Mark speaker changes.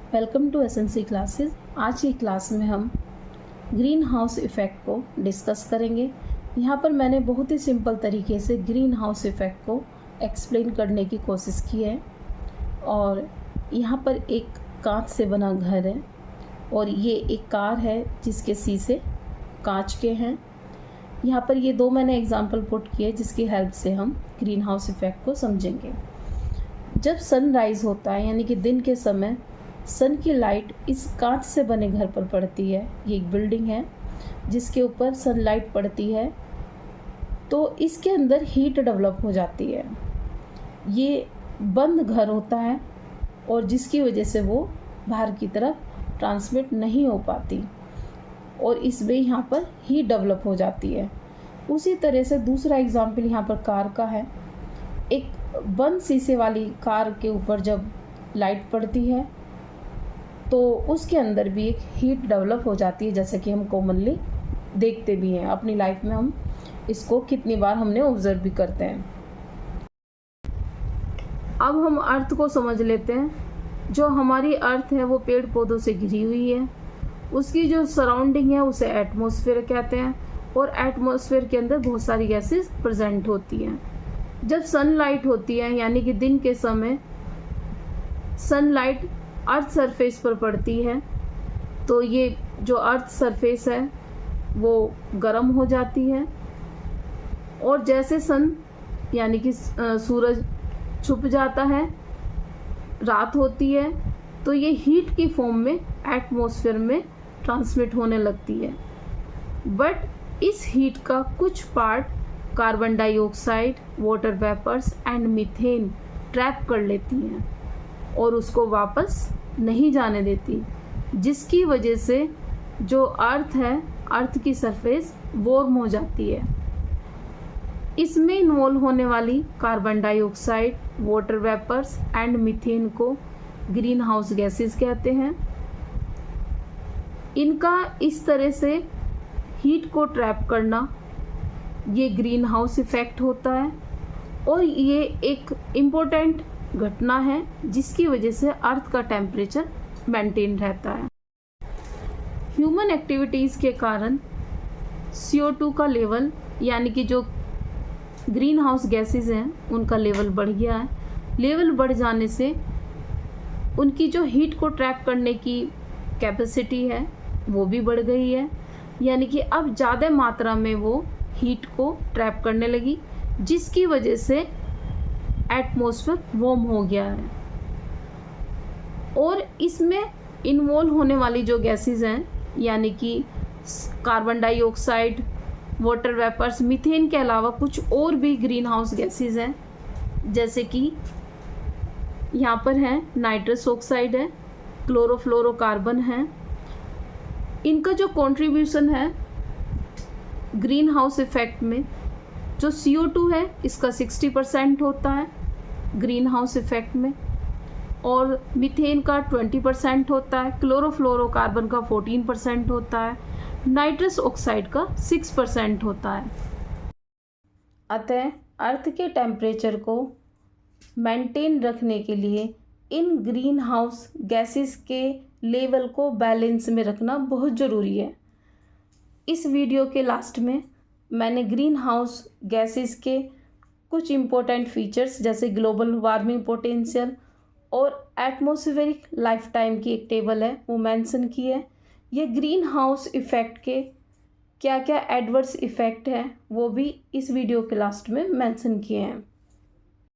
Speaker 1: Welcome to SNC classes. आज की class में हम ग्रीन हाउस इफ़ेक्ट को डिस्कस करेंगे। यहाँ पर मैंने बहुत ही सिंपल तरीके से ग्रीन हाउस इफ़ेक्ट को एक्सप्लेन करने की कोशिश की है। और यहाँ पर एक कांच से बना घर है और ये एक कार है जिसके शीशे कांच के हैं। यहाँ पर ये दो मैंने एग्जाम्पल पुट किए जिसकी हेल्प से हम ग्रीन हाउस इफ़ेक्ट को समझेंगे। जब सनराइज़ होता है यानी कि दिन के समय सन की लाइट इस कांच से बने घर पर पड़ती है। ये एक बिल्डिंग है जिसके ऊपर सनलाइट पड़ती है तो इसके अंदर हीट डेवलप हो जाती है। ये बंद घर होता है और जिसकी वजह से वो बाहर की तरफ ट्रांसमिट नहीं हो पाती और इसमें यहाँ पर हीट डेवलप हो जाती है। उसी तरह से दूसरा एग्जाम्पल यहाँ पर कार का है। एक बंद शीशे वाली कार के ऊपर जब लाइट पड़ती है तो उसके अंदर भी एक हीट डेवलप हो जाती है, जैसे कि हम कॉमनली देखते भी हैं अपनी लाइफ में। हम इसको कितनी बार हमने ऑब्जर्व भी करते हैं। अब हम अर्थ को समझ लेते हैं। जो हमारी अर्थ है वो पेड़ पौधों से घिरी हुई है। उसकी जो सराउंडिंग है उसे एटमॉस्फेयर कहते हैं और एटमॉस्फेयर के अंदर बहुत सारी गैसेस प्रेजेंट होती हैं। जब सनलाइट होती है यानी कि दिन के समय सनलाइट अर्थ सरफेस पर पड़ती है तो ये जो अर्थ सरफेस है वो गर्म हो जाती है और जैसे सन यानी कि सूरज छुप जाता है, रात होती है तो ये हीट की फॉर्म में एटमॉस्फेयर में ट्रांसमिट होने लगती है। बट इस हीट का कुछ part carbon dioxide, water vapours and methane trap कर लेती हैं और उसको वापस नहीं जाने देती, जिसकी वजह से जो अर्थ है, अर्थ की सरफेस वार्म हो जाती है। इसमें इन्वॉल्व होने वाली carbon dioxide, water vapours and methane को ग्रीन हाउस गैसेस कहते हैं। इनका इस तरह से हीट को ट्रैप करना ये ग्रीन हाउस इफेक्ट होता है और ये एक इम्पोर्टेंट घटना है जिसकी वजह से अर्थ का टेम्परेचर मेंटेन रहता है। ह्यूमन एक्टिविटीज़ के कारण CO2 का लेवल यानी कि जो ग्रीन हाउस गैसेस हैं उनका लेवल बढ़ गया है। लेवल बढ़ जाने से उनकी जो हीट को ट्रैप करने की कैपेसिटी है वो भी बढ़ गई है, यानी कि अब ज़्यादा मात्रा में वो हीट को ट्रैप करने लगी, जिसकी वजह से एटमॉस्फेयर वार्म हो गया है। और इसमें इन्वॉल्व होने वाली जो गैसेस हैं यानी कि carbon dioxide, water vapours, methane के अलावा कुछ और भी ग्रीन हाउस गैसेस हैं, जैसे कि यहाँ पर है नाइट्रस ऑक्साइड है, क्लोरोफ्लोरोकार्बन है। इनका जो कंट्रीब्यूशन है ग्रीन हाउस इफेक्ट में, जो CO2 है इसका 60% होता है ग्रीन हाउस इफेक्ट में और मीथेन का 20% होता है, क्लोरोफ्लोरोकार्बन का 14% होता है, नाइट्रस ऑक्साइड का 6% होता है। अतः अर्थ के टेम्परेचर को मेंटेन रखने के लिए इन ग्रीन हाउस गैसेस के लेवल को बैलेंस में रखना बहुत ज़रूरी है। इस वीडियो के लास्ट में मैंने ग्रीन हाउस गैसेस के कुछ इम्पोर्टेंट फीचर्स जैसे ग्लोबल वार्मिंग पोटेंशियल और एटमॉस्फेरिक लाइफ टाइम की एक टेबल है वो मेंशन की है। ये ग्रीन हाउस इफ़ेक्ट के क्या क्या एडवर्स इफ़ेक्ट हैं वो भी इस वीडियो के लास्ट में मेंशन किए हैं।